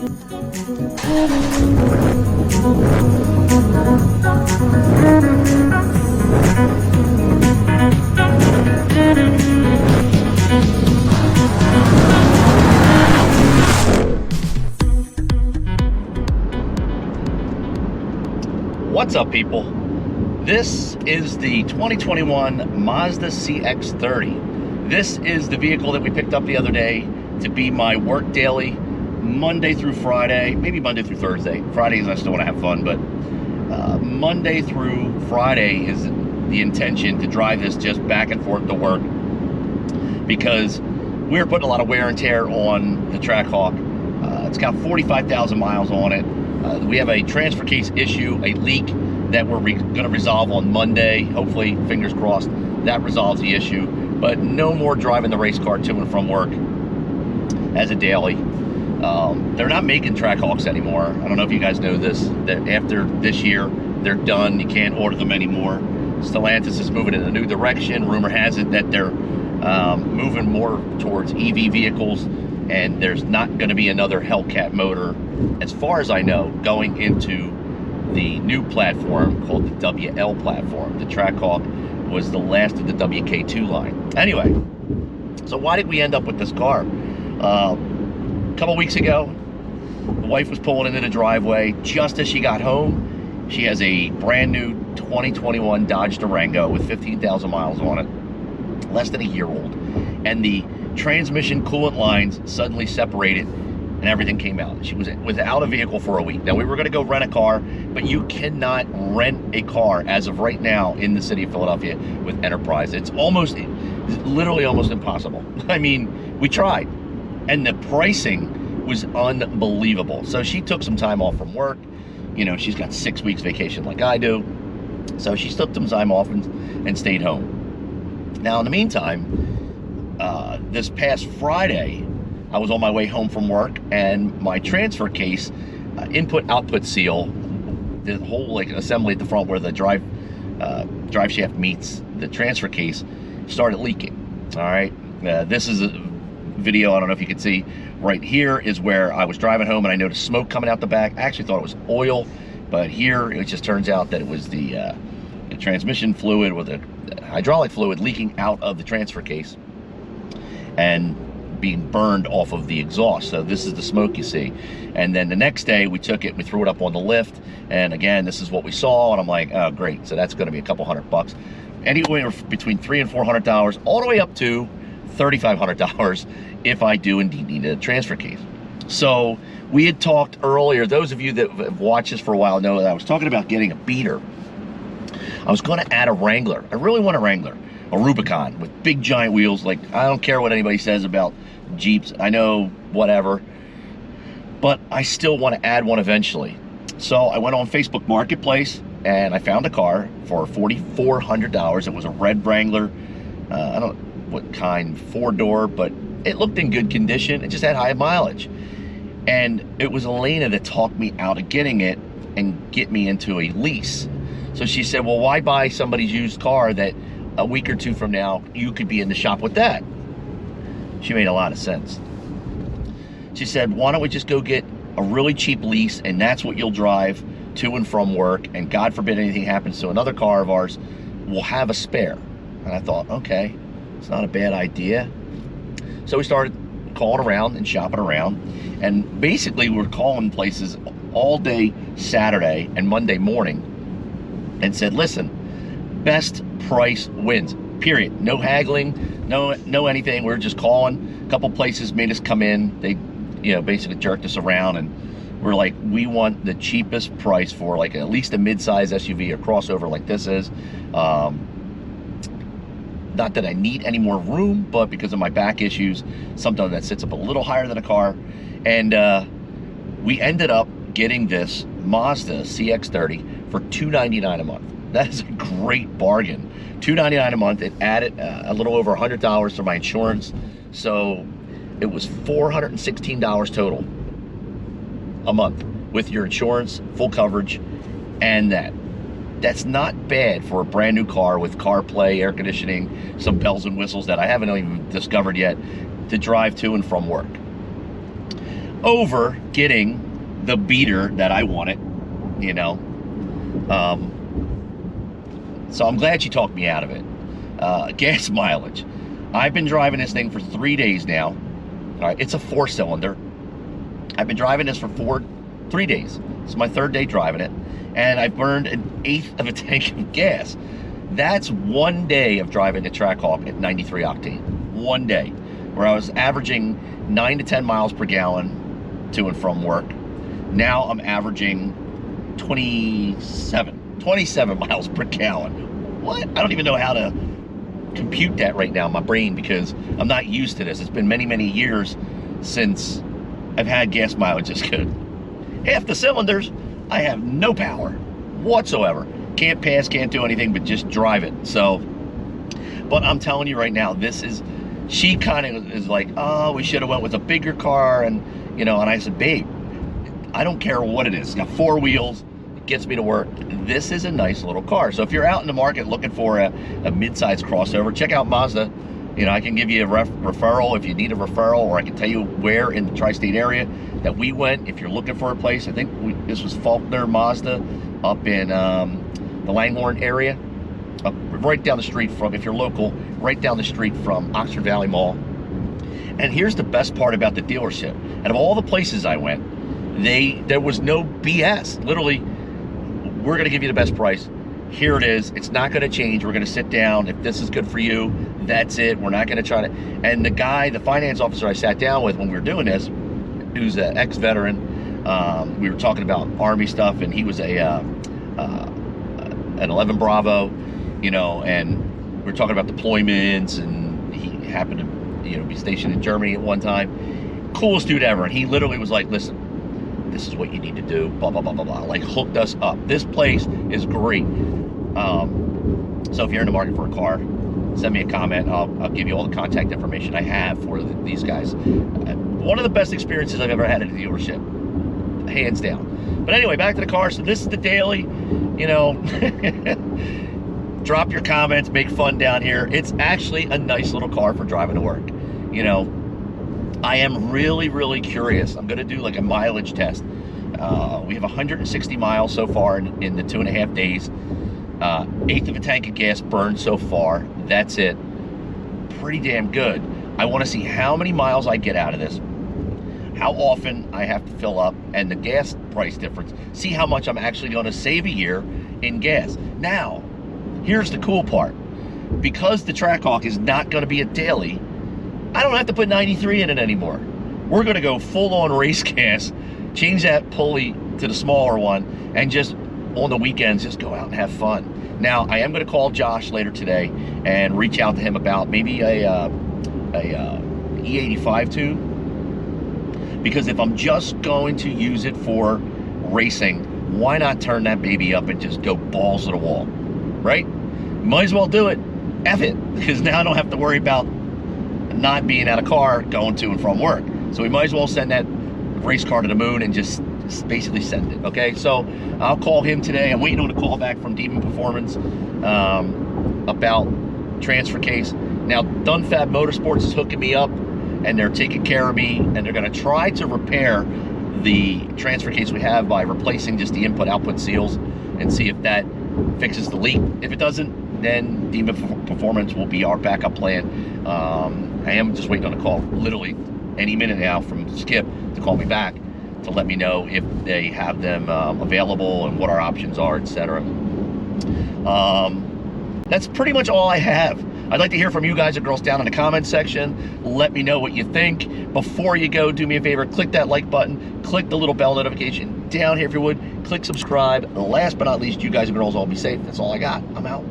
What's up, people? This is the 2021 Mazda CX-30. This is the vehicle that we picked up the other day to be my work daily, Monday through Friday, maybe Monday through Thursday. Fridays I still want to have fun, but Monday through Friday is the intention to drive this just back and forth to work, because we're putting a lot of wear and tear on the Trackhawk. It's got 45,000 miles on it. We have a transfer case issue, a leak that we're going to resolve on Monday. Hopefully, fingers crossed, that resolves the issue. But no more driving the race car to and from work as a daily. They're not making Trackhawks anymore. I don't know if you guys know this, that after this year, they're done. You can't order them anymore. Stellantis is moving in a new direction. Rumor has it that they're moving more towards EV vehicles, and there's not going to be another Hellcat motor, as far as I know, going into the new platform called the WL platform. The Trackhawk was the last of the WK2 line. Anyway, so why did we end up with this car? A couple weeks ago, the wife was pulling into the driveway. Just as she got home, she has a brand new 2021 Dodge Durango with 15,000 miles on it, less than a year old, and the transmission coolant lines suddenly separated and everything came out. She was without a vehicle for a week. Now, we were going to go rent a car, but you cannot rent a car as of right now in the city of Philadelphia with Enterprise. It's literally almost impossible. I mean, we tried, and the pricing was unbelievable. So she took some time off from work. You know, she's got 6 weeks vacation like I do. So she took some time off and stayed home. Now, in the meantime, this past Friday, I was on my way home from work, and my transfer case, input-output seal, the whole like assembly at the front where the drive shaft meets the transfer case, started leaking. All right, this is a video. I don't know if you can see. Right here is where I was driving home, and I noticed smoke coming out the back. I actually thought it was oil, but here it just turns out that it was the transmission fluid, or the hydraulic fluid, leaking out of the transfer case and being burned off of the exhaust. So this is the smoke you see. And then the next day we took it, we threw it up on the lift, and again, this is what we saw, and I'm like, oh great, so that's going to be a couple $100, anywhere between $300 and $400, all the way up to $3,500 if I do indeed need a transfer case. So we had talked earlier, those of you that have watched this for a while know that I was talking about getting a beater. I was going to add a Wrangler. I really want a Wrangler, a Rubicon with big giant wheels. Like, I don't care what anybody says about Jeeps. I know, whatever. But I still want to add one eventually. So I went on Facebook Marketplace and I found a car for $4,400. It was a red Wrangler. I don't know what kind, 4-door, but it looked in good condition. It just had high mileage. And it was Elena that talked me out of getting it and get me into a lease. So she said, well, why buy somebody's used car that a week or two from now you could be in the shop with that? She made a lot of sense. She said, why don't we just go get a really cheap lease, and that's what you'll drive to and from work, and God forbid anything happens to another car of ours, we'll have a spare. And I thought, okay, it's not a bad idea. So we started calling around and shopping around, and basically we're calling places all day Saturday and Monday morning, and said, listen, best price wins, period. No haggling, no anything. We're just calling. A couple places made us come in. They, basically jerked us around, and we're like, we want the cheapest price for like at least a mid-size SUV or crossover like this is. Not that I need any more room, but because of my back issues, sometimes that sits up a little higher than a car. And we ended up getting this Mazda CX-30 for $299 a month. That is a great bargain. $299 a month. It added a little over $100 to my insurance, so it was $416 total a month with your insurance, full coverage, and that's not bad for a brand new car with CarPlay, air conditioning, some bells and whistles that I haven't even discovered yet, to drive to and from work. over getting the beater that I wanted, you know. So I'm glad she talked me out of it. Gas mileage. I've been driving this thing for 3 days now. All right, it's a 4-cylinder. I've been driving this for 3 days. It's my 3rd day driving it, and I've burned 1/8 of a tank of gas. That's 1 day of driving the Trackhawk at 93 octane. 1 day, where I was averaging 9 to 10 miles per gallon to and from work. Now I'm averaging 27 miles per gallon. What? I don't even know how to compute that right now in my brain, because I'm not used to this. It's been many, many years since I've had gas mileage this good. Half the cylinders, I have no power whatsoever. Can't pass, can't do anything but just drive it. So, but I'm telling you right now, she kind of is like, oh, we should have went with a bigger car, and you know, and I said, babe, I don't care what it is. It's got 4 wheels, it gets me to work. This is a nice little car. So if you're out in the market looking for a mid-size crossover, check out Mazda. You know, I can give you a referral if you need a referral, or I can tell you where in the tri-state area that we went if you're looking for a place. I think this was Faulkner Mazda up in the Langhorne area, up right down the street from, if you're local, right down the street from Oxford Valley Mall. And here's the best part about the dealership. Out of all the places I went, there was no BS. Literally, we're going to give you the best price. Here it is. It's not going to change. We're going to sit down. If this is good for you, that's it. We're not going to try to. And the finance officer I sat down with when we were doing this, who's an ex-veteran, we were talking about Army stuff, and he was an 11 Bravo, you know, and we were talking about deployments, and he happened to, you know, be stationed in Germany at one time. Coolest dude ever. And he literally was like, listen, this is what you need to do, blah, blah, blah, blah, blah. Like, hooked us up. This place is great. So if you're in the market for a car, send me a comment. I'll give you all the contact information I have for these guys. One of the best experiences I've ever had at a dealership, hands down. But anyway, back to the car. So this is the daily, you know, drop your comments, make fun down here. It's actually a nice little car for driving to work. You know, I am really, really curious. I'm going to do like a mileage test. We have 160 miles so far in the 2.5 days. 1/8 of a tank of gas burned so far. That's it. Pretty damn good. I want to see how many miles I get out of this, how often I have to fill up, and the gas price difference. See how much I'm actually going to save a year in gas. Now, here's the cool part. Because the Trackhawk is not going to be a daily, I don't have to put 93 in it anymore. We're going to go full-on race gas, change that pulley to the smaller one, and just on the weekends, just go out and have fun. Now, I am going to call Josh later today and reach out to him about maybe a E85 tube, because if I'm just going to use it for racing, why not turn that baby up and just go balls to the wall, right? Might as well do it. F it, because now I don't have to worry about not being out of car going to and from work. So we might as well send that race car to the moon and just basically send it. Okay, so I'll call him today. I'm waiting on a call back from Demon Performance about transfer case. Now, Dunfab Motorsports is hooking me up, and they're taking care of me, and they're going to try to repair the transfer case we have by replacing just the input-output seals and see if that fixes the leak. If it doesn't, then Demon Performance will be our backup plan. I am just waiting on a call, literally any minute now, from Skip to call me back to let me know if they have them available and what our options are, etc. That's pretty much all I have. I'd like to hear from you guys and girls down in the comment section. Let me know what you think. Before you go, do me a favor, click that like button, click the little bell notification down here if you would, click subscribe. Last but not least, you guys and girls all be safe. That's all I got. I'm out.